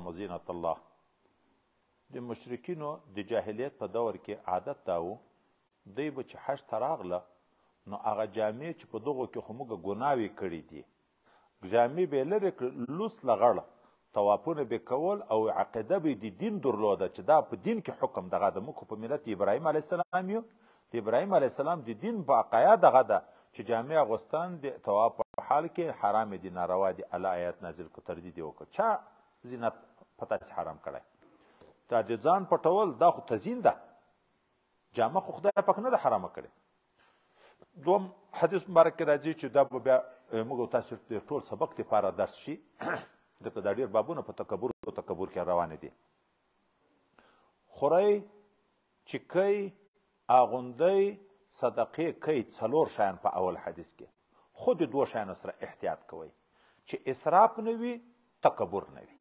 وزینة الله. د مشرکینو د جاهلیت په دور کې عادت دا و دوی به چې حج ته راغله نو هغه جامې چې په دغو کې خو موږ ګناوې کړي دي جامې به یې لرې کړه لوس لغړه طوافونه به کول او عقیده به د دین درلوده چې دا په دین کې حکم دغه ده. موږ خو په ملت ابراهیم علیه السلام یو د ابراهیم علیه السلام د دین باقایا دغه ده چې جامې اغوستن د طواف په حال کې حرام دي ناروا دي. الله آیات نازل کړ تردید یې وکړ چا زینت په تاسې حرام کړی دا د ځان پټول دا خو تزیین ده جامه خو خدای پاک نه ده حرامه کړې. دوم حدیث مبارک کې راځي چې دا به بیا موږ تاسو د ټول سبق دپاره درس شي ځکه دا ډېر بابونه په تکبر کې روانې دي. خورئ چکئ اغوندئ صدقې کوي څلور شیان په اول حدیث کې خو د دوه شیانو سره احتیاط کوئ چې اسراف نه وي تکبر نه وي.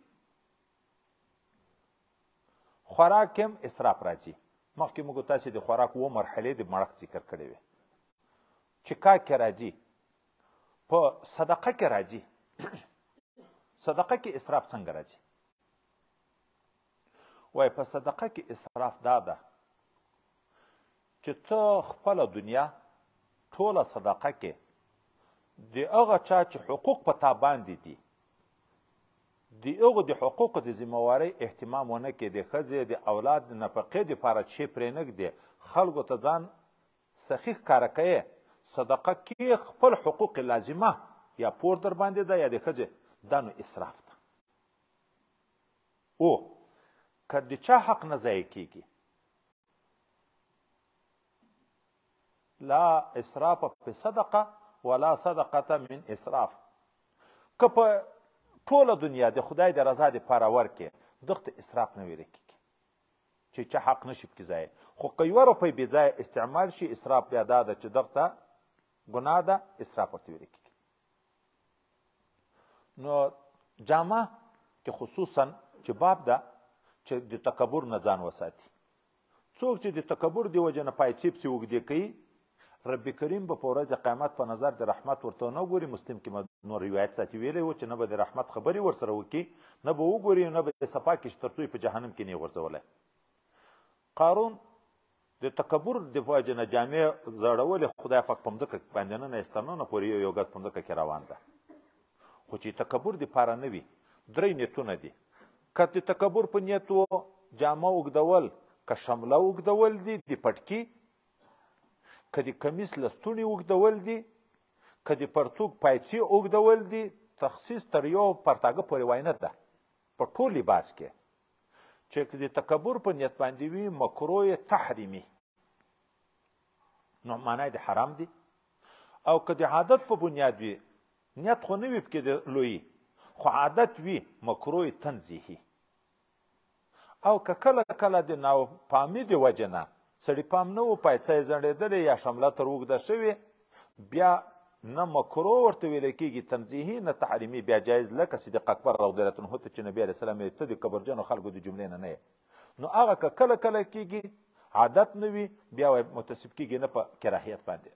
خوراک هم اسراف راځي مخکې موږ تاسې د خوراک اووه مرحلې د مړښت ذکر کړې وې. چکا کې راځي په صدقه کې راځي صدقه کې اسراف څنګه راځي وای په صدقه کې اسراف دا ده چې ته خپله دنیا ټوله صدقه کې د هغه چا چې حقوق په تا باندې دي د هغو د حقوقو د ذمهوارۍ اهتمام ونه کړې د ښځې د اولاد د نفقې دپاره چې پرې نه ږدې خلکو ته ځان سخي ښکاره کوې صدقه کې خپل حقوق لازمه یا پور در باندې ده یا د ښځې دا نو اسراف ده. او که د چا حق نه ضایع کېږي لا اسراف په صدقه ولا صدقه من اسراف که په ټوله دنیا د خدای د رضا دپاره ورکړې دغه ته اسراف نه ویلی کېږي چې چا حق نشي پکې ضایع. خو که یوه روپۍ بې ځایه استعمال شي اسراف بیا دا ده چې دغه ته ګناه ده اسراف ورته ویلی کېږي. نو جامه کې خصوصا چې باب ده چې د تکبر نه ځان وساتي. څوک چې د تکبر د وجې نه پایڅې پسې اوږدې کوي رب کریم به په ورځ د قیامت په نظر د رحمت ورته نه ګوري. مسلم کې نور روایت ساتي ویلی و چې نه به د رحمت خبرې ورسره وکړي نه به وګوري نه به یې صفا کړي چې تر څو یې په جهنم کې نه یې غورځولی. قارون د تکبر د وجې نه جامې زړولې خدای پاک په مځکه باندې نه ایستنه پورې یو ګز په مځکه کې روان ده. خو چې تکبر دپاره نه وي درې نیتونه دي. که د تکبر په نیت و جامه اوږدول که شمله اوږدول دي د پټکي که د کمیس لستوڼي اوږدول دي که د پرتوګ پایڅې اوږدول دي تخصیص تر یو پرتاګه پورې وای نه ده په ټول لباس کې چې د تکبر په نیت باندې وي مکروه تحریمي نو معنی د حرام دی. او که د عادت په بنیاد وي نیت خو نه وي پکې د لویي خو عادت وي مکروه تنزیهي. او که کله کله د ناپامي د وجې نه سړي پام نه و پایڅه یې ځنډېدلې یا شمله تر اوږده شوې بیا نه مکروه ورته ویلی کېږي تنزیهي نه تحریمي بیا جایز لکه صدیق اکبر رضی الله عنه ته چې نبي علیه السلام یې ته د کبرجنو خلکو د جملې نه یې نو هغه که کله کله کېږي عادت نه وي بیا وایي متصف کېږي نه په کراهیت باندې.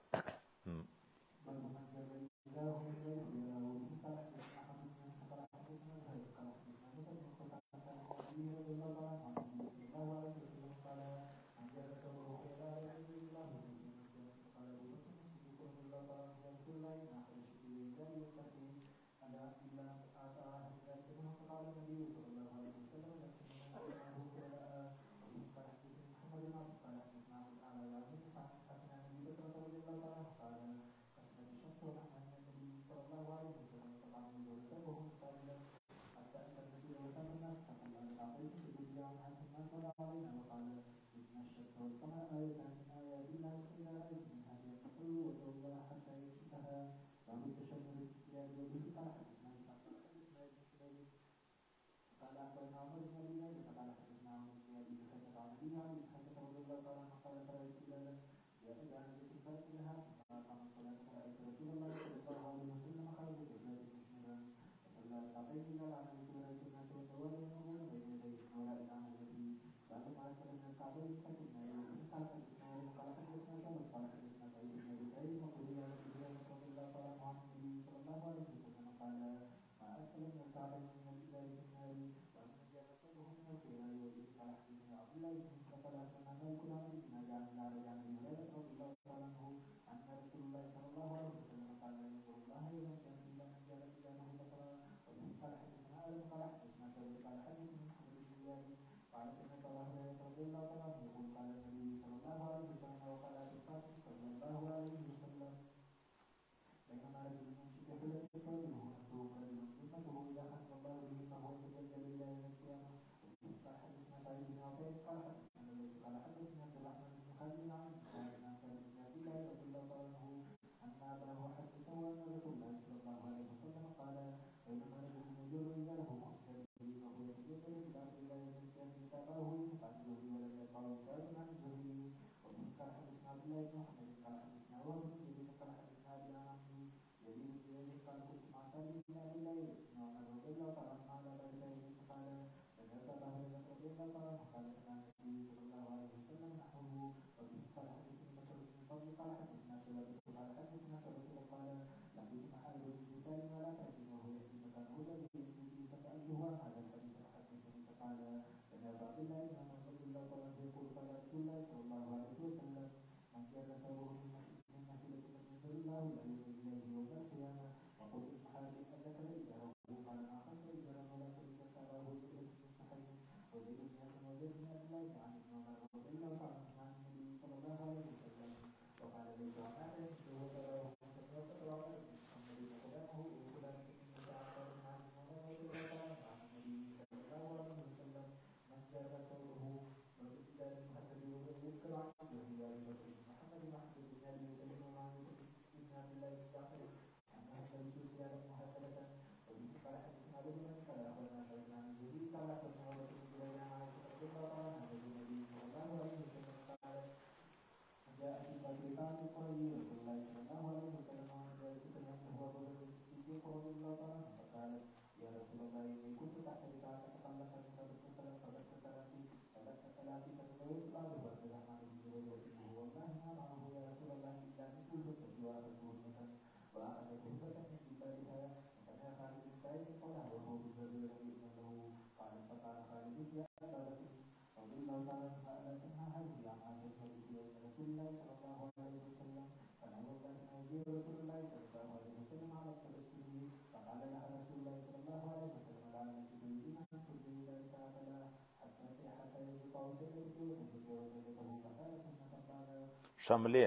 شملې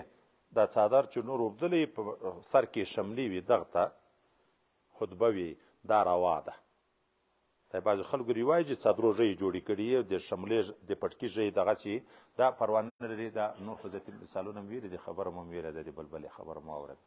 دا څادر چې نور اوبدلی په سر کې شملې وي دغه ته خطبه وي دا روا ده دا بعضې خلکو روایي چې څادرو ژۍ جوړې کړي د شملې د پټکي ژۍ دغسې دا پروا نه لري دا نور خصوصي مثالونه مې ویلي دي خبره مو مې ویله ده د بلبلې خبره مو اورېده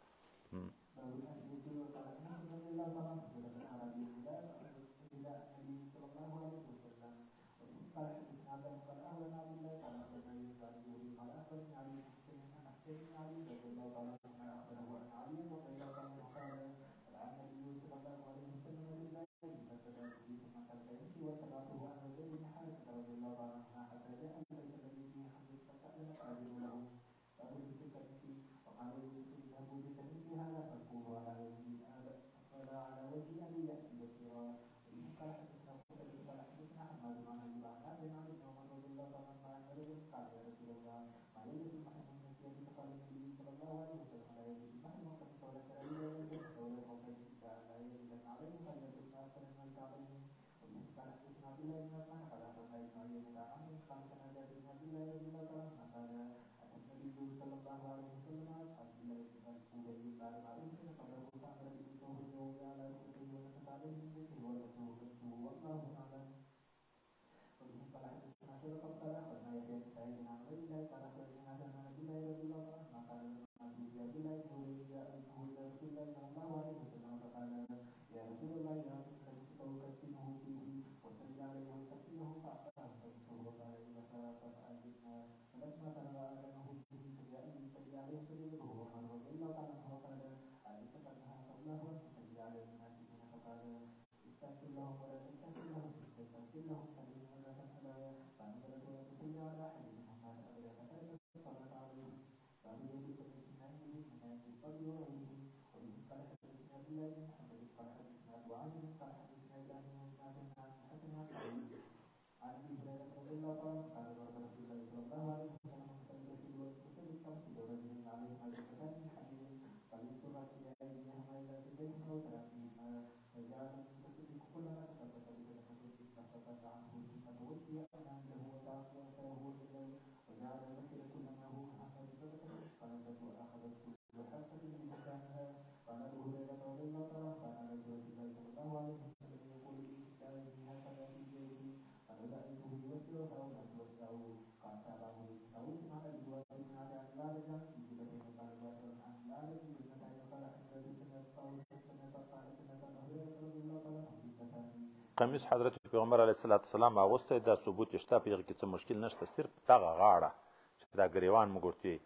قمیص حضرت پیغمبر علیه السلام اغوستی دا ثبوت شته په هغې کې څه مشکل نشته صرف دغه غاړه چې دا ګریوان موږ ورته وایي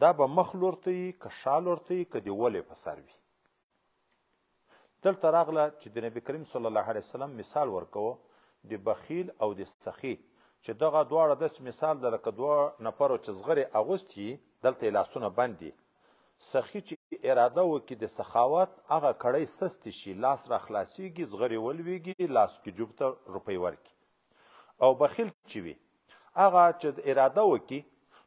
دا به مخ لور ته وي که شا لور ته وي که د ولې په سر وي دلته راغله چې د نبي کریم صلی الله علیه وسلم مثال ورکوه د بخیل او د سخي چې دغه دواړه داسې مثال ده لکه دوه نفرو چې زغرې اغوستي دلته یې لاسونه بند دي سخي چې اراده وکړي د سخاوت هغه کړی سستی شي لاس را خلاصیږي زغرې ولویږي لاس کې جوب ته روپۍ ورکړي او بخیل چې وي هغه چې اراده وکړي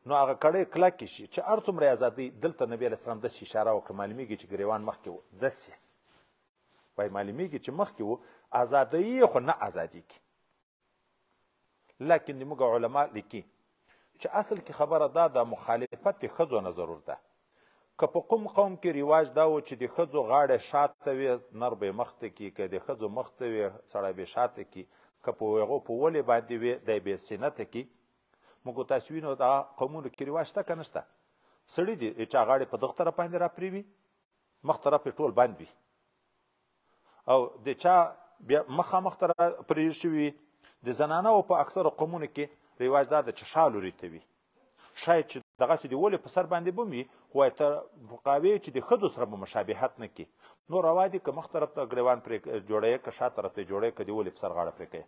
نو هغه کړی کلکې شي چې هر څومره ازادي دلته نبي علیه السلام داسې اشاره وکړه معلومیږي چې ګریوان مخکې و داسې وایي معلومیږي چې مخکې و ازادي یې خو نه ازادي کې لکن زموږ علما لیکي چې اصل کې خبره دا د مخالفت د ښځو نه ضرور ده که په کوم قوم کې رواج دا و چې د ښځو غاړه شاته وي نر به یې مخته کړي که د ښځو مخته وي سړی به یې شاته کړي که په هغو په ولې باندې وي دی به یې سینته کړي موږ تاسو وینو دا قومونو کې رواج شته که نشته سړي دي چا غاړې په دغه طرف باندې راپرېوي مخ طرف یې ټول بند وي او د چا بیا مخامخ ته راپرې شوي د زنانو په اکثرو قومونو کې رواج دا ده چې شا لوري ته وي شاید چې دغسې د ولې په سر باندې به وي خو وایي تر فقهاوې چې د ښځو سره به مشابهت نه کړي نو روا دي که مخ طرف ته ګریوان پرې جوړوې که شا طرف ته جوړوې که د ولې په سر غاړه پرې کوې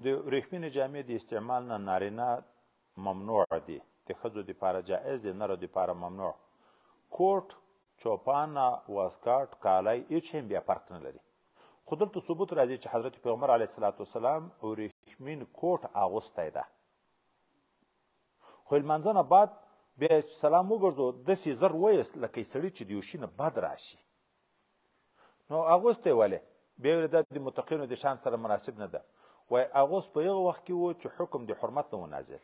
د ورېښمینې جامې د استعمال نه نارینه ممنوع دي د ښځو دپاره جایز دي نرو دپاره ممنوع کوټ چوپانه واسکاټ کالی هېڅ شی بیا فرق نه لري خو دلته ثبوت راځي چې حضرت پیغمبر علیه السلام ورېښمین کوټ اغوستی ده خو لمانځه نه بعد بیا چې سلام وګرځو داسې زر ویست لکه سړي چې د یو شي نه بد راشي نو اغوستی ولې بیا ویل دا د متقینو د شان سره مناسب نه ده وای اغوست په هغه وخت کې و چې حکم د حرمت نه و نازل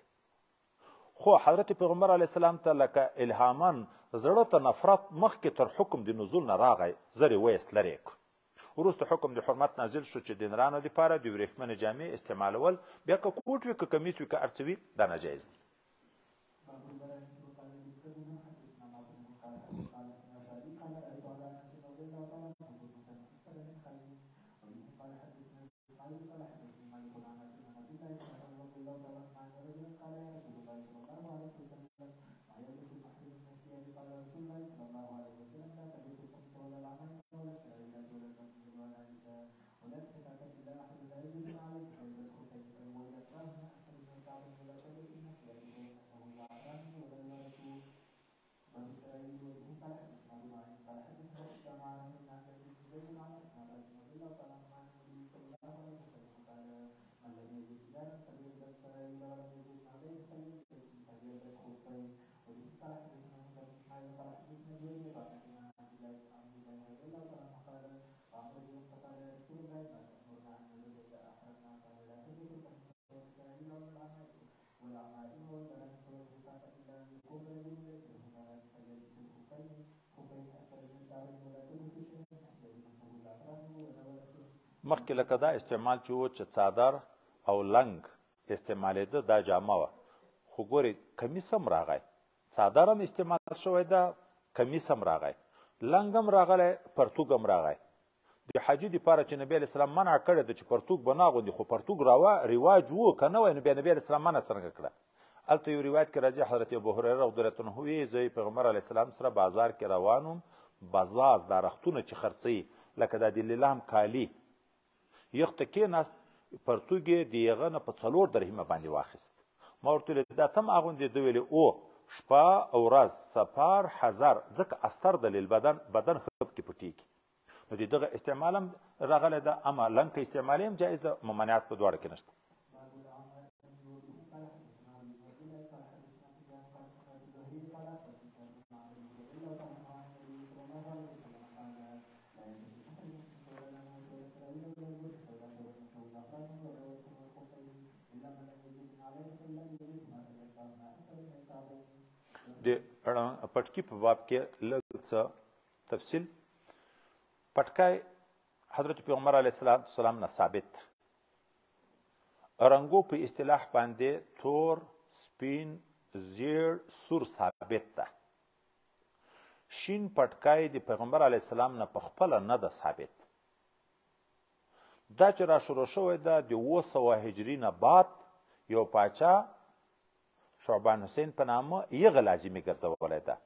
خو حضرت پیغمبر علیه السلام ته لکه الهاما زړه ته نفرت مخکې تر حکم د نزول نه راغی زر یې ویست لرې کړ وروسته حکم د حرمت نازل شو چې د نرانو دپاره د ورېښمینې جامې استعمالول بیا که کوټ وي که کمیس وي که هر څه وي دا ناجایز دي مخکې لکه دا استعمال چې و چې څادر او لنګ استعمالېده دا جامه وه خو ګورې کمیس هم راغی څادر هم استعمال شوی ده کمیس هم راغی لنګ هم راغلی پرتوګ هم راغی د حاجي دپاره چې نبي علیه السلام منع کړی ده چې پرتوګ به نه اغوندي خو پرتوګ رواج و که نه وی نو بیا نبي علیه السلام منع څرنګه کړه هلته یو روایت کې راځي حضرت ابو هریره رضی الله عنه وایي زه پیغمبر علیه السلام سره بازار کې روان وم بزاز دا رختونه چې خرڅوي لکه دا د لیلام کالي یخته کېناست پرتوګ یې د هغه نه په 4 درهمه باندې واخیست ما ورته ویل دا ته هم اغوندې ده ویلې او شپه او ورځ سفر حذر ځکه استر د للبدن بدن خب کې پټېږي نو د دغه استعمال هم راغلی ده اما لنګ که استعمال هم جایز ده ممانعت په دواړه کې نشته د پټکي په باب کې لږ څه تفصیل پټکی حضرت پیغمبر علیه السلام نه ثابت ده رنګو په اصطلاح باندې تور سپین زیړ سور ثابت ده شین پټکی د پیغمبر علیه السلام نه په خپله نه ده ثابت دا چې را شروع شوی ده د 900 هجري نه بعد یو پاچا شعبان حسین په نامه یغه لازمي ګرځولی ده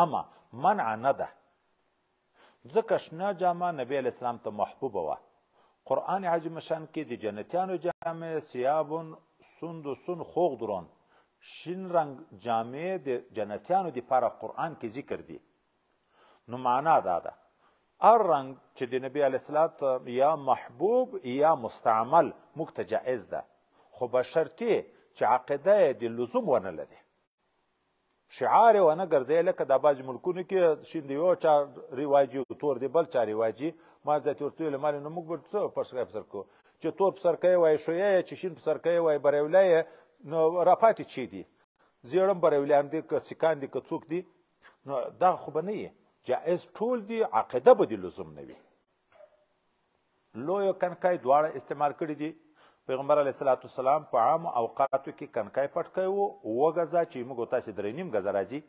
اما منع نه ده ځکه شنه جامه نبی علیه السلام ته محبوبه وه قرآن عظیم شان کې د جنتیانو جامې سیابون سندسون خضرون شین رنګ جامې د جنتیانو دپاره قرآن کې ذکر دي نو معنا دا ده هر رنګ چې د نبی علیه السلام یا محبوب یا مستعمل موږ ته جایز ده خو بشرطي چې عقیده یې د لزوم ونه لري شعار یې ونه ګرځوي لکه دا بعضې ملکونو کې شین د یو چا رواجي او تور د بل چا رواجي ما ځاتې ورته ویلې مالې نو موږ به څه پرسکای په سر کوو چې تور په سر کوی وایي شویه یې چې شین په سر کوی وایي بریولی یې نو راپاتې چی دي زیړ هم بریولیان دي که سیکان دي که څوک دي نو دغه خو به نه یې جایز ټول دي عقیده به د لزوم نه وي لویو کنکای دواړه استعمال کړي دي پیغمبر علیه السلام په عام اوقاتو کې کنکای پټکی و 9 غزه چې موږ تاسې 3.5 غزه راځي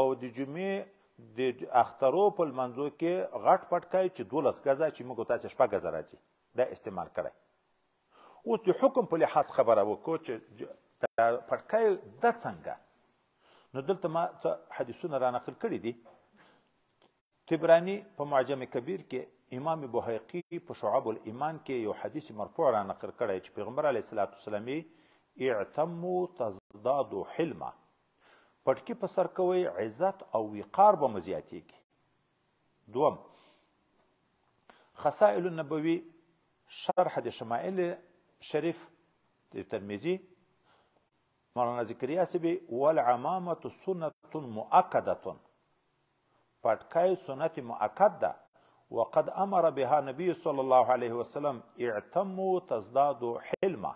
او د جمعې د اخترو په لمانځو کې غټ پټکی چې 12 غزه چې موږ تاسې 6 غزه راځي دا استعمال کړی اوس د حکم په لحاظ خبره وکړو چې دا پټکی ده څنګه نو دلته ما څه حدیثونه را نقل کړي دي طبراني په معجم کبیر کې امام بهقي په شعب الایمان کې یو حدیث مرفوع را نقل کړی چې پیغمبر علیه السلام اعتموا تزدادوا حلما پټکي په سر کوئ عزت او وقار به مو زیاتیږي دوم خصائل النبوي شرح د شمائل شریف د ترمذي مولانا ذکریا صاحب والعمامة سنة مؤکدة پټکی سنت مؤکد ده وقد امر بها نبی صلی الله علیه وسلم اعتموا تزدادوا حلما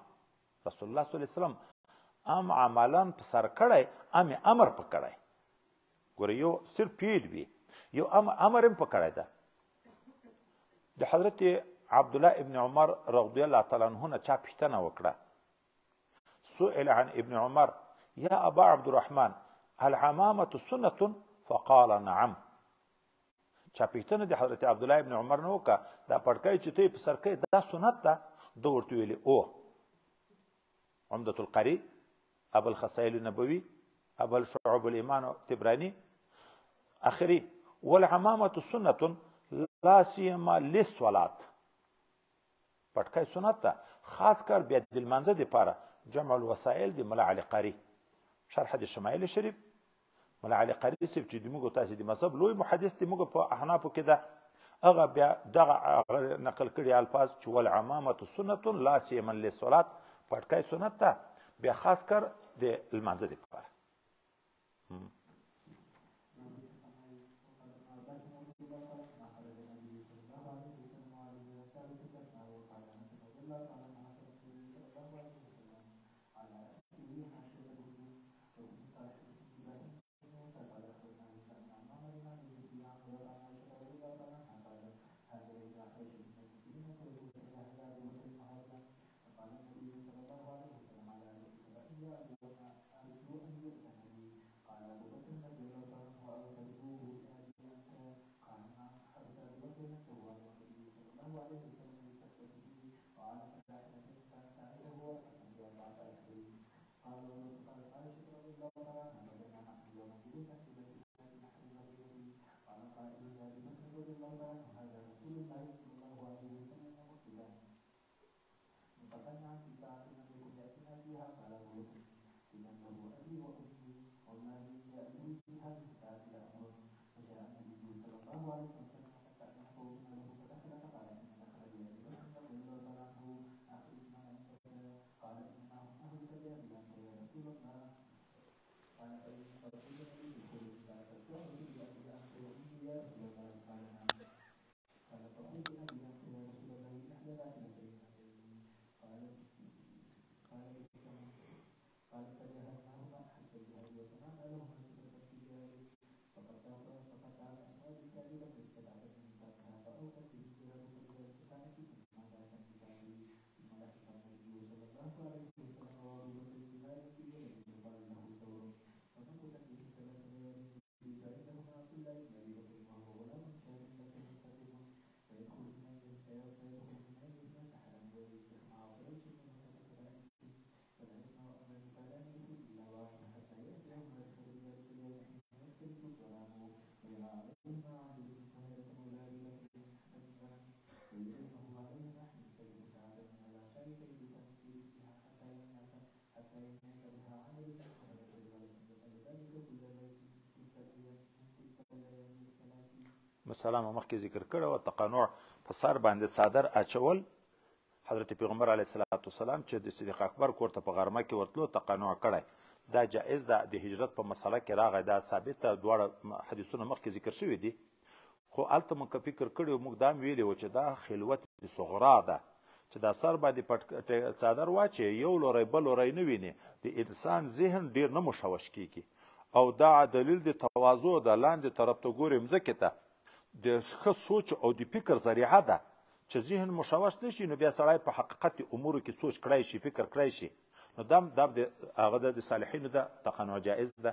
رسول الله صلی الله علیه وسلم ام عملا په سر کړی ام امر په کړی ګوره یو صرف پیل وي یو امر هم په کړی ده د حضرت عبدالله ابن عمر رضی الله تعالی عنه چا پوښتنه وکړه سئل عن ابن عمر یا ابا عبد الرحمن العمامة سنة فقال نعم چا پوښتنه د حضرت عبدالله ابن عمر نه وکړه دا پټکی چې ته یې په سر کوې دا سنت ده ده ورته ویلې او عمدة القري ابو الخصائل النبوي ابو الشعب الایمان طبراني اخري والعمامة سنة لا سیما للصلاة پټکی سنت ده خاص کر بیا د لمانځه دپاره جمع الوسائل د ملا علي قاري شرح د شمائل شریف ملا علي قاري صاحب چې د موږ تاسې د مذهب لوی محدث د موږ په احنافو کې ده هغه بیا دغه نقل کړي الفاظ چې والعمامة سنة لا سیما للصلاة پټکی سنت ده بیا خاص کر د لمانځه دپاره مثلا مخکې ذکر کړو او تقنع په سر باندې څادر اچول حضرت پیغمبر علیه الصلاۃ والسلام چې د صدیق اکبر کور ته په غرمه کې ورتلو تقنع کړی دا جائز ده د هجرت په مسله کې راغی دا ثابت ده دواړه حدیثونه مخکې ذکر شوي دي خو هلته موږ فکر کړی موږ دا هم ویلي و چې دا خلوت صغرا ده چې دا سر باندې پټ څادر واچي یو لوری بل لوری نه ویني د انسان ذهن ډیر نه مشوش کیږي او دا دلیل د تواضع د لاندې طرف ته ګوري مځکې ته د ښه سوچ او د فکر ذریعه ده چې ذهن مشوش نشي نو بیا سړی په حقیقت امورو کې سوچ کړی شي فکر کړی شي نو دا د هغه د صالحینو ده تقنع جایز ده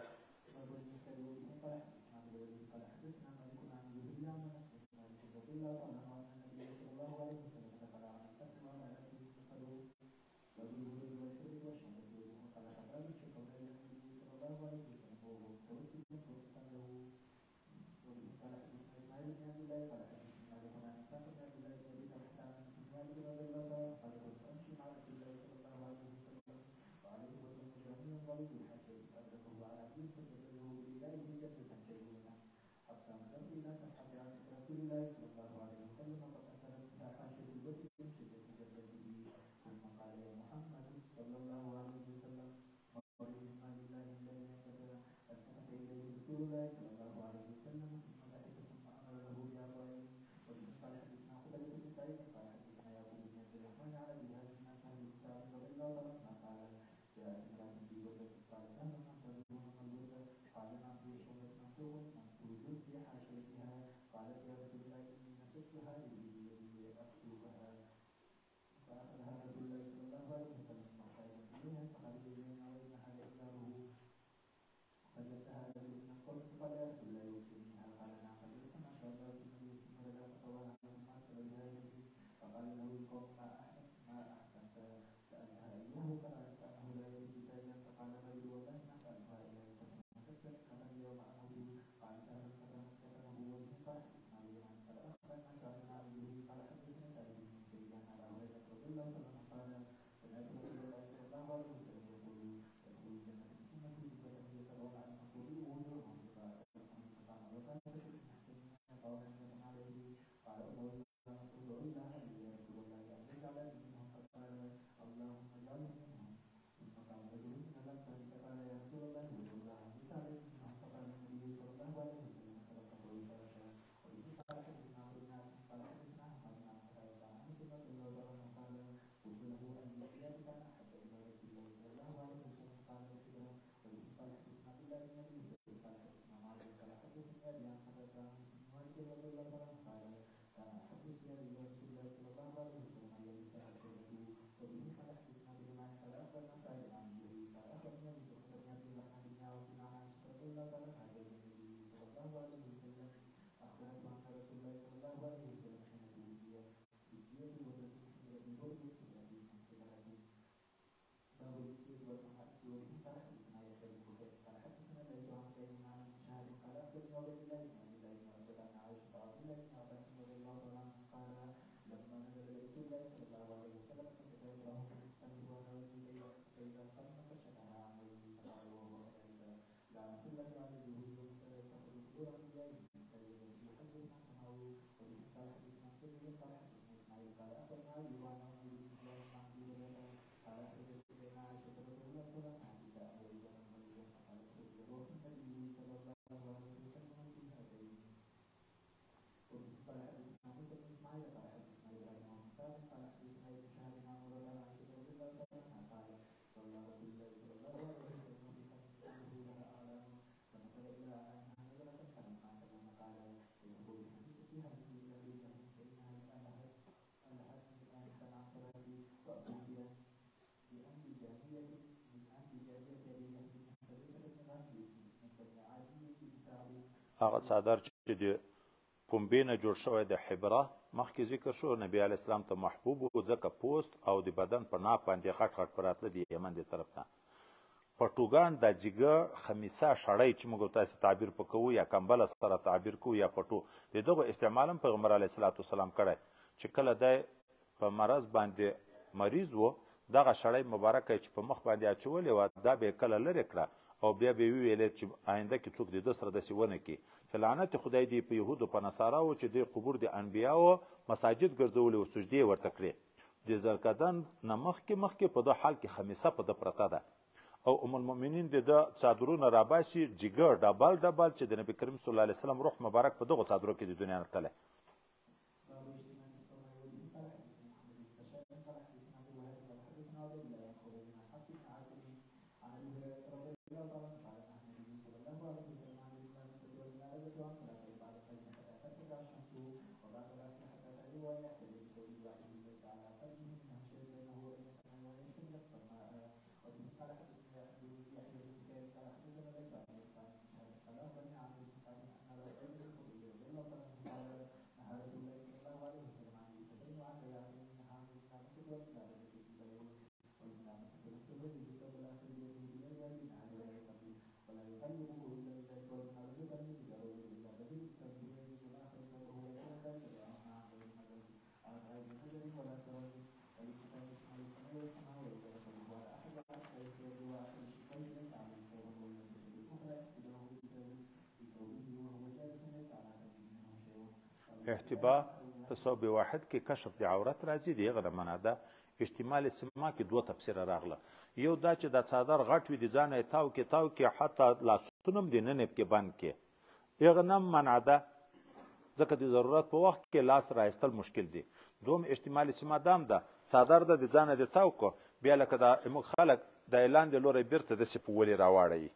هغه څادر چې د پنبې نه جوړ شوی د حبره مخکې ذکر شو، نبي علیه السلام ته محبوب و ځکه پوست او د بدن په ناپ باندې غټ غټ پراتله د یمن د طرف نه. پټوګان د جګه خمیسه شړی چې موږ تاسې تعبیر په کوو یا کمبله سره تعبیر کوو یا پټو، د دغو استعمال هم پیغمبر علیه السلام کړی چې کله دی په مرض باندې مریض و دغه شړی مبارکه چې په مخ باندې اچولې وه دا به یې کله لرې کړه او بیا به یې وویلې چې آینده کې څوک د ده سره داسې ونه کړي چې لعنت خدای دی په یهودو په نصاراو چې دوی قبور د انبیاو مساجد ګرځولي او سجدې یې ورته کړې. د زرکدن نه مخکې په ده حال کې خمیسه په ده پرته ده او ام المؤمنین د ده څادرونه راباسي جګه ډبل چې د نبي کریم صلی الله علیه وسلم روح مبارک په دغو څادرو کې د دنیا نه تللی. احتباء په ثوب واحد کې کشف د عورت راځي، د هغه نه منع ده. احتمال سما کې دوه تفسیره راغله، یو دا چې دا څادر غټ وي د ځانه یې تاو کې حتی لاسونه هم د ننې کې بند کې، هغه نه منع ده ځکه د ضرورت په وخت کې لاس رایستل مشکل دی. دوم احتمال سما دام ده څادر د ځانه د تاو کو بیا لکه دا موږ خلک د اعلان د لوري بیرته داسې په ولې راواړوي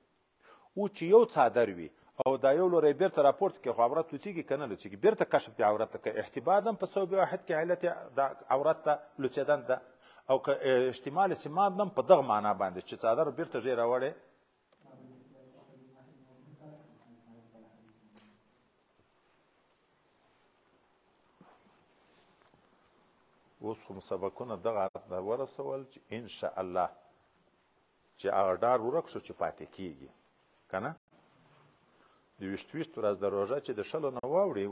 او چې یو څادر وي او دا یو لوري بیرته راپورته کې خو عورت لوڅېږي که نه لوڅېږي، بیرته کشف د عورت ته کوي. احتباء هم په ثوب واحد کې علت د عورت ته لوڅېدن ده او که احتمال سمام هم په دغه معنا باندې چې څادر بیرته ژر راوړې. اوس خو مسابقونه دغه ورسول چې انشاء الله چې هغه ډار ورک شو چې پاتې کېږي که نه د 20 ورځ د روژه چې د شلو نه واوړي